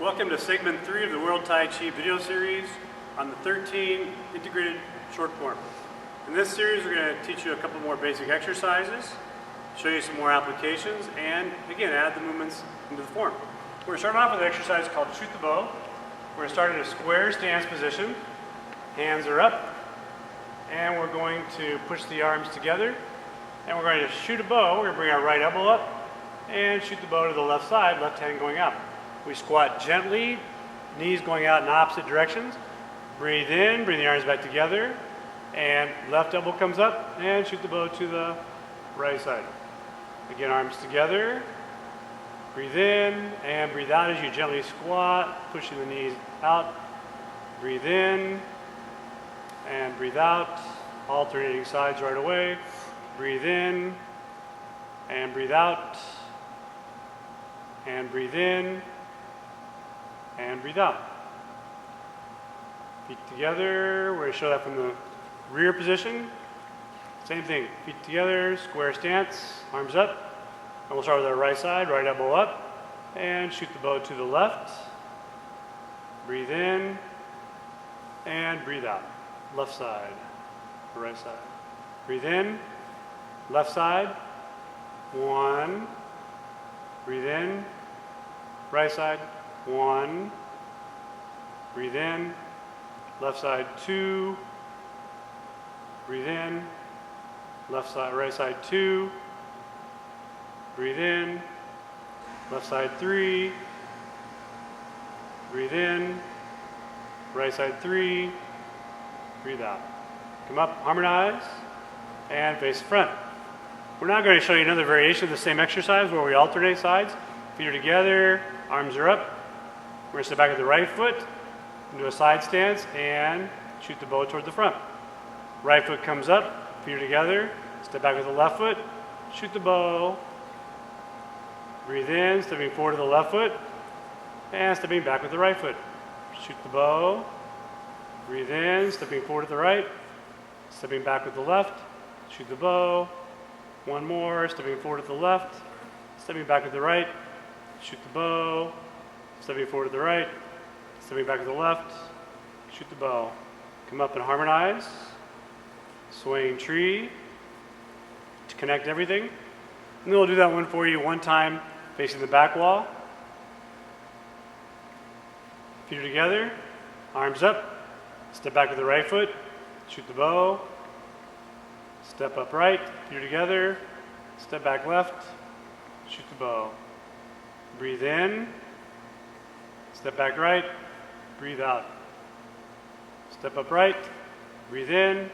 Welcome to segment 3 of the World Tai Chi video series on the 13 integrated short form. In this series we're going to teach you a couple more basic exercises, show you some more applications, and again add the movements into the form. We're going to start off with an exercise called shoot the bow. We're going to start in a square stance position. Hands are up, and we're going to push the arms together, and we're going to shoot a bow. We're going to bring our right elbow up and shoot the bow to the left side, left hand going out. We squat gently, knees going out in opposite directions. Breathe in, bring the arms back together, and left elbow comes up, and shoot the bow to the right side. Again, arms together. Breathe in, and breathe out as you gently squat, pushing the knees out. Breathe in, and breathe out, alternating sides right away. Breathe in, and breathe out, and breathe in, and breathe out. Feet together. We're going to show that from the rear position. Same thing. Feet together, square stance, arms up. And we'll start with our right side, right elbow up, and shoot the bow to the left. Breathe in, and breathe out. Left side, right side. Breathe in, left side. 1. Breathe in, right side. 1. Breathe in, left side. 2. Breathe in, left side, right side. 2. Breathe in, left side. 3. Breathe in, right side. 3. Breathe out. Come up, harmonize, and face the front. We're now going to show you another variation of the same exercise where we alternate sides. Feet are together, arms are up. We're going to step back with the right foot, into a side stance, and shoot the bow toward the front. Right foot comes up, feet are together, step back with the left foot, shoot the bow. Breathe in, stepping forward to the left foot, and stepping back with the right foot. Shoot the bow. Breathe in, stepping forward to the right, stepping back with the left, shoot the bow. One more, stepping forward to the left, stepping back with the right, shoot the bow. Stepping forward to the right, stepping back to the left, shoot the bow. Come up and harmonize. Swaying tree to connect everything. And then we'll do that one for you one time facing the back wall. Feet are together, arms up, step back with the right foot, shoot the bow. Step up right, feet are together, step back left, shoot the bow. Breathe in. Step back right, breathe out. Step up right, breathe in,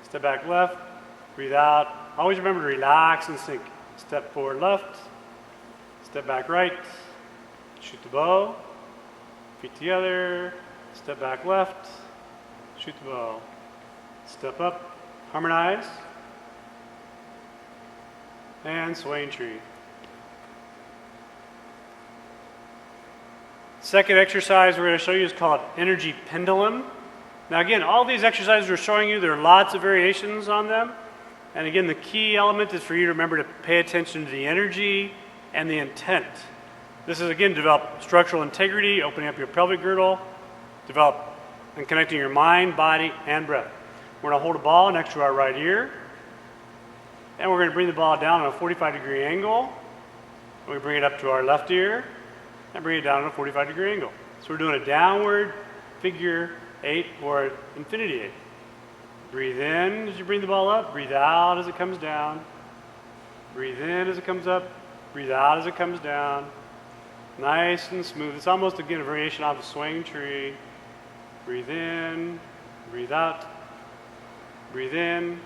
step back left, breathe out. Always remember to relax and sink. Step forward left, step back right, shoot the bow. Feet together, step back left, shoot the bow. Step up, harmonize, and swaying tree. Second exercise we're going to show you is called energy pendulum. Now again, all these exercises we're showing you, there are lots of variations on them. And again, the key element is for you to remember to pay attention to the energy and the intent. This is again, develop structural integrity, opening up your pelvic girdle, develop and connecting your mind, body, and breath. We're going to hold a ball next to our right ear. And we're going to bring the ball down on a 45-degree angle. And we bring it up to our left ear. And bring it down on a 45-degree angle. So we're doing a downward figure 8 or infinity 8. Breathe in as you bring the ball up. Breathe out as it comes down. Breathe in as it comes up. Breathe out as it comes down. Nice and smooth. It's almost, again, a variation of the swaying tree. Breathe in. Breathe out. Breathe in.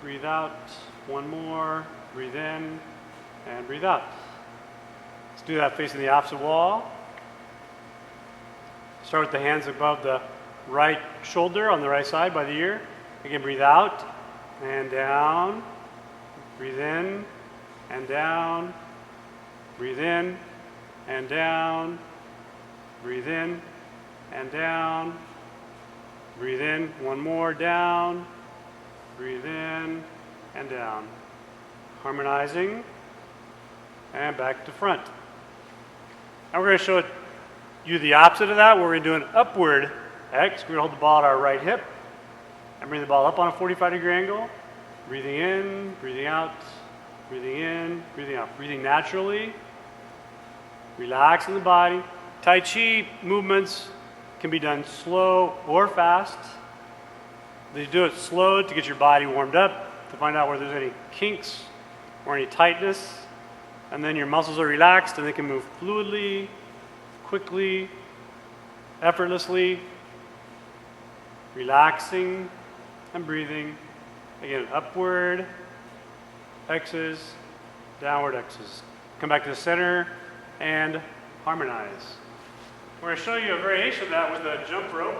Breathe out. One more. Breathe in. And breathe out. Let's do that facing the opposite wall. Start with the hands above the right shoulder on the right side by the ear. Again, breathe out and down. Breathe in and down. Breathe in and down. Breathe in and down. Breathe in. One more. Down. Breathe in and down. Harmonizing. And back to front. Now we're going to show it do the opposite of that, where we're going to do an upward X. We're going to hold the ball at our right hip and bring the ball up on a 45-degree angle. Breathing in, breathing out, breathing in, breathing out. Breathing naturally, relaxing the body. Tai Chi movements can be done slow or fast. You do it slow to get your body warmed up, to find out where there's any kinks or any tightness. And then your muscles are relaxed and they can move fluidly, quickly, effortlessly, relaxing and breathing. Again, upward X's, downward X's. Come back to the center and harmonize. We're going to show you a variation of that with a jump rope.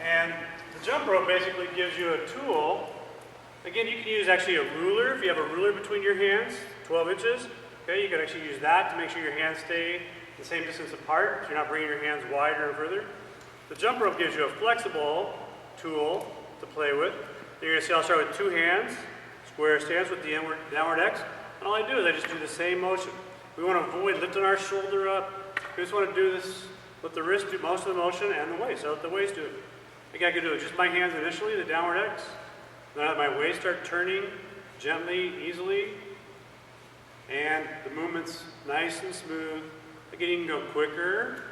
And the jump rope basically gives you a tool. Again, you can use actually a ruler. If you have a ruler between your hands, 12 inches, okay, you can actually use that to make sure your hands stay the same distance apart, so you're not bringing your hands wider or further. The jump rope gives you a flexible tool to play with. You're going to see I'll start with two hands, square stance with the downward X. And all I do is I just do the same motion. We want to avoid lifting our shoulder up. We just want to do this, let the wrist do most of the motion and the waist. So let the waist do it. Again, I can do it just my hands initially, the downward X. Then I let my waist start turning gently, easily. And the movement's nice and smooth. Again, you can go quicker,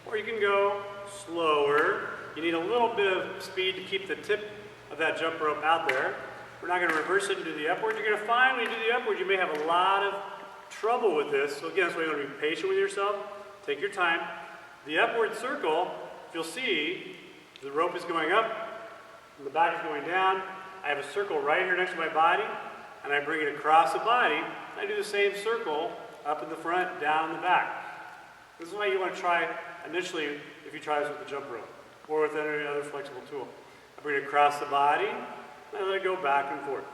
or you can go slower. You need a little bit of speed to keep the tip of that jump rope out there. We're not going to reverse it and do the upward. You're going to find when you do the upward, you may have a lot of trouble with this. So again, that's why you want to be patient with yourself. Take your time. The upward circle, you'll see the rope is going up, and the back is going down. I have a circle right here next to my body, and I bring it across the body. I do the same circle up in the front, down in the back. This is why you want to try initially if you try this with the jump rope or with any other flexible tool. I bring it across the body, and I let it go back and forth.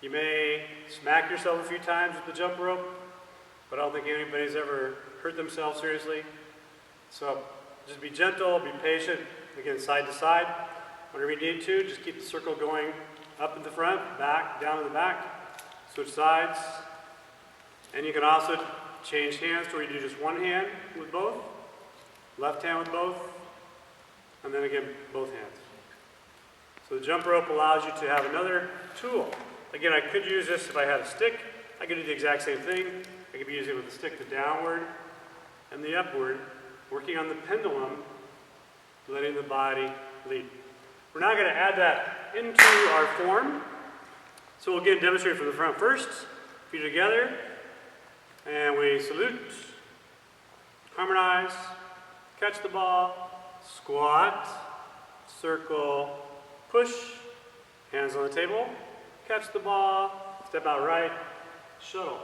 You may smack yourself a few times with the jump rope, but I don't think anybody's ever hurt themselves seriously. So just be gentle, be patient. Again, side to side. Whenever you need to, just keep the circle going up in the front, back, down in the back. Switch sides. And you can also change hands to where you do just one hand with both, left hand with both, and then again, both hands. So the jump rope allows you to have another tool. Again, I could use this if I had a stick. I could do the exact same thing. I could be using it with the stick, the downward and the upward, working on the pendulum, letting the body lead. We're now going to add that into our form. So we'll again demonstrate from the front first. Feet together. And we salute, harmonize, catch the ball, squat, circle, push, hands on the table, catch the ball, step out right, shuttle.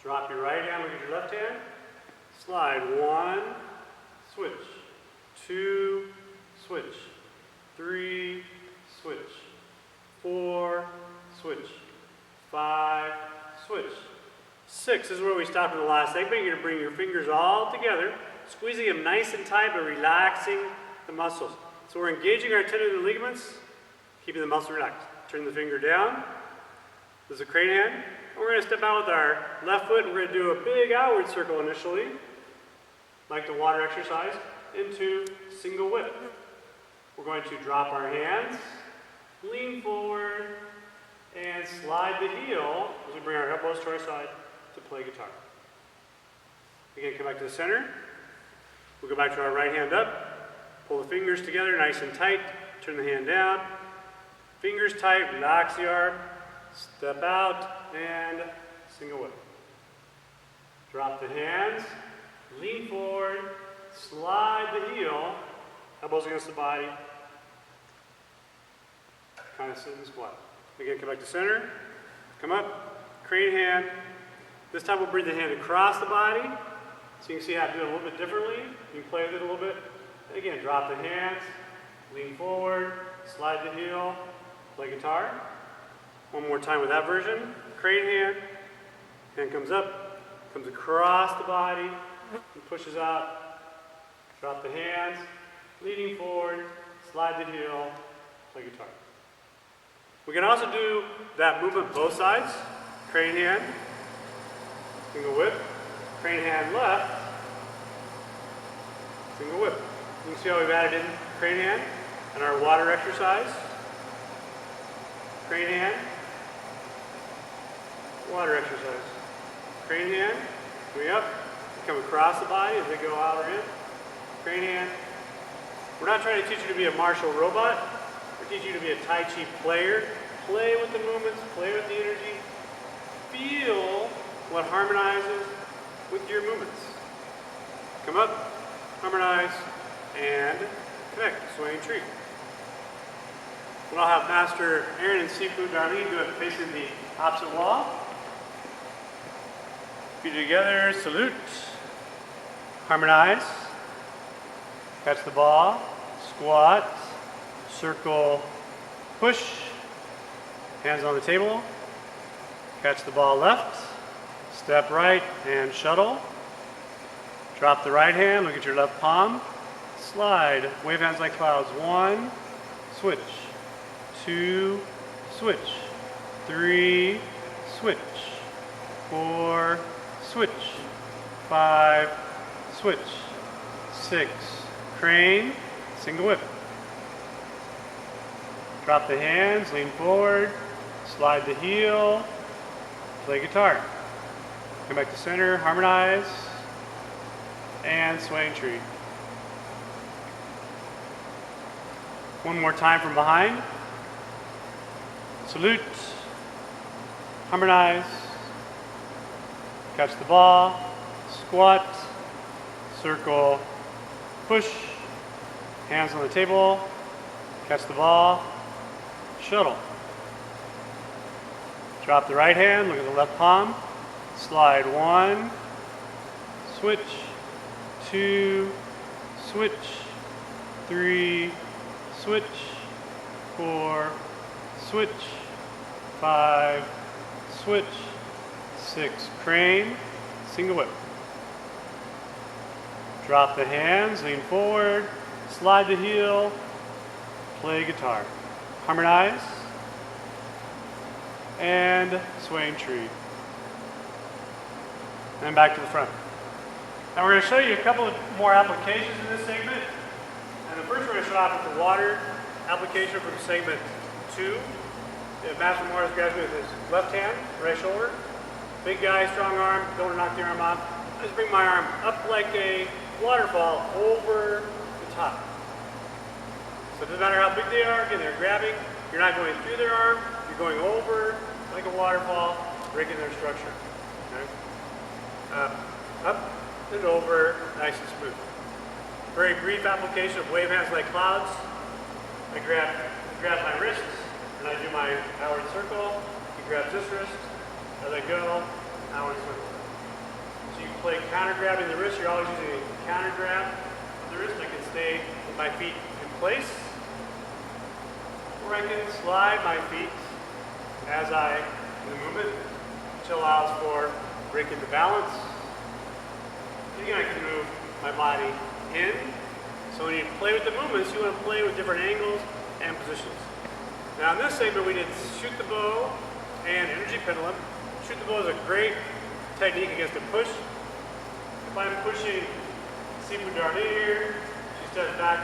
Drop your right hand, look at your left hand, slide, 1, switch, 2, switch, 3, switch, 4, switch, 5, switch. 6 is where we stopped in the last segment. You're going to bring your fingers all together, squeezing them nice and tight, but relaxing the muscles. So we're engaging our tendons and ligaments, keeping the muscle relaxed. Turn the finger down. This is a crane hand. And we're going to step out with our left foot, and we're going to do a big outward circle initially, like the water exercise, into single whip. We're going to drop our hands, lean forward, and slide the heel as we bring our elbows to our side to play guitar. Again, come back to the center. We'll go back to our right hand up, pull the fingers together nice and tight, turn the hand down, fingers tight, relax the arm, step out, and single whip. Drop the hands, lean forward, slide the heel, elbows against the body, kind of sit and squat. Again, come back to center, come up, crane hand. This time we'll bring the hand across the body, so you can see how to do it a little bit differently. You can play with it a little bit. And again, drop the hands, lean forward, slide the heel, play guitar. One more time with that version. Crane hand, hand comes up, comes across the body, and pushes out. Drop the hands, leaning forward, slide the heel, play guitar. We can also do that movement both sides. Crane hand, single whip, crane hand left, single whip. You can see how we've added in crane hand and our water exercise. Crane hand, water exercise. Crane hand, going up, come across the body as they go out or in. Crane hand. We're not trying to teach you to be a martial robot. We're teaching you to be a Tai Chi player. Play with the movements, play with the energy. Feel what harmonizes with your movements. Come up, harmonize, and connect, swaying tree. We'll now have Master Aaron and Sifu Darlene do it facing the opposite wall. Feet together, salute, harmonize, catch the ball, squat, circle, push, hands on the table, catch the ball left, step right and shuttle, drop the right hand, look at your left palm, slide, wave hands like clouds, 1, switch, 2, switch, 3, switch, 4, switch, 5, switch, 6, crane, single whip. Drop the hands, lean forward, slide the heel, play guitar. Come back to center, harmonize, and swaying tree. One more time from behind. Salute, harmonize, catch the ball, squat, circle, push, hands on the table, catch the ball, shuttle. Drop the right hand, look at the left palm, slide 1, switch, 2, switch, 3, switch, 4, switch, 5, switch, 6, crane, single whip. Drop the hands, lean forward, slide the heel, play guitar. Harmonize, and swaying tree. And back to the front. Now we're going to show you a couple of more applications in this segment. And the first we're going to show off with the water application from segment 2. Master Morris grabs me with his left hand, right shoulder. Big guy, strong arm, don't want to knock the arm off. I just bring my arm up like a waterfall over the top. So it doesn't matter how big they are, again, they're grabbing. You're not going through their arm, you're going over like a waterfall, breaking their structure. Okay? Up and over, nice and smooth. Very brief application of wave hands like clouds. I grab my wrists and I do my outward circle. He grabs this wrist. As I go, outward circle. So you play counter grabbing the wrist. You're always using a counter grab of the wrist. I can stay with my feet in place. Or I can slide my feet as I do the movement, which allows for breaking the balance. Again, I can move my body in. So when you play with the movements, you want to play with different angles and positions. Now in this segment, we did shoot the bow and energy pendulum. Shoot the bow is a great technique against a push. If I'm pushing Sifu Darlene here, she steps back.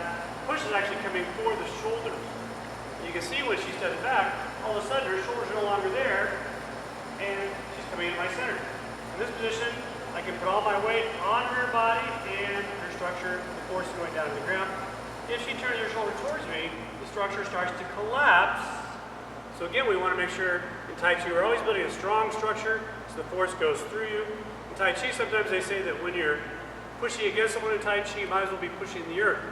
Push is actually coming for the shoulders. You can see when she steps back, all of a sudden her shoulders are no longer there, and she's coming in my center. In this position, I can put all my weight on her body and her structure, the force is going down to the ground. If she turns her shoulder towards me, the structure starts to collapse. So again, we want to make sure in Tai Chi, we're always building a strong structure so the force goes through you. In Tai Chi, sometimes they say that when you're pushing against someone in Tai Chi, you might as well be pushing the earth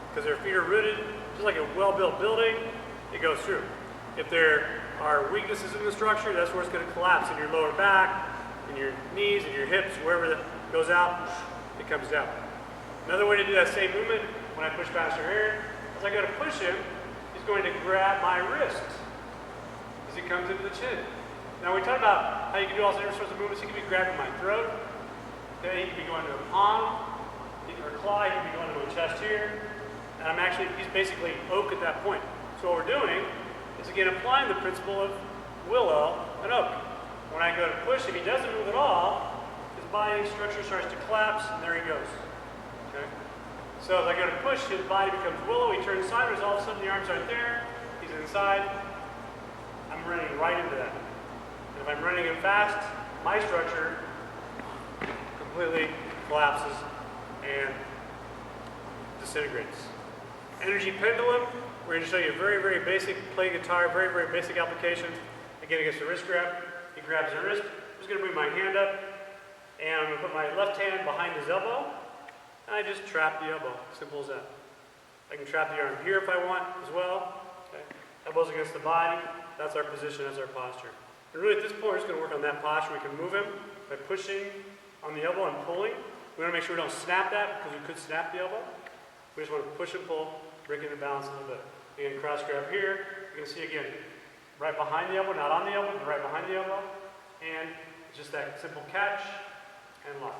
because their feet are rooted, just like a well-built building, it goes through. If there are weaknesses in the structure, that's where it's going to collapse in your lower back, in your knees, in your hips, wherever that goes out, it comes down. Another way to do that same movement, when I push Master Aaron, as I go to push him, he's going to grab my wrist as he comes into the chin. Now we talked about how you can do all different sorts of movements. He can be grabbing my throat, okay? He can be going to a palm, or claw, he can be going to a chest here, and he's basically oak at that point. So what we're doing is again applying the principle of willow and oak. When I go to push, if he doesn't move at all, the body structure starts to collapse, and there he goes. Okay? So if I go to push, his body becomes willow, he turns sideways, all of a sudden the arms aren't there, he's inside, I'm running right into that. And if I'm running him fast, my structure completely collapses and disintegrates. Energy pendulum, we're going to show you a very, very basic play guitar, very, very basic application. Again, against the wrist grab. He grabs the wrist. I'm just going to bring my hand up, and I'm going to put my left hand behind his elbow, and I just trap the elbow. Simple as that. I can trap the arm here if I want as well. Okay. Elbows against the body. That's our position, that's our posture. And really at this point, we're just going to work on that posture. We can move him by pushing on the elbow and pulling. We want to make sure we don't snap that because we could snap the elbow. We just want to push and pull, breaking the balance a little bit. Again, cross grab here. You can see again, right behind the elbow, not on the elbow, but right behind the elbow. And it's just that simple catch and lock.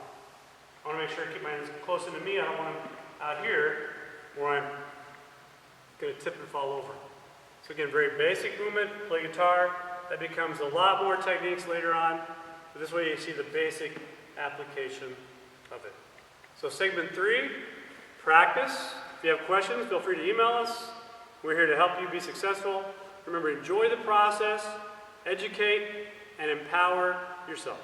I want to make sure I keep my hands close into me. I don't want them out here where I'm going to tip and fall over. So again, very basic movement, play guitar. That becomes a lot more techniques later on. But this way you see the basic application of it. So segment 3, practice. If you have questions, feel free to email us. We're here to help you be successful. Remember, enjoy the process, educate, and empower yourself.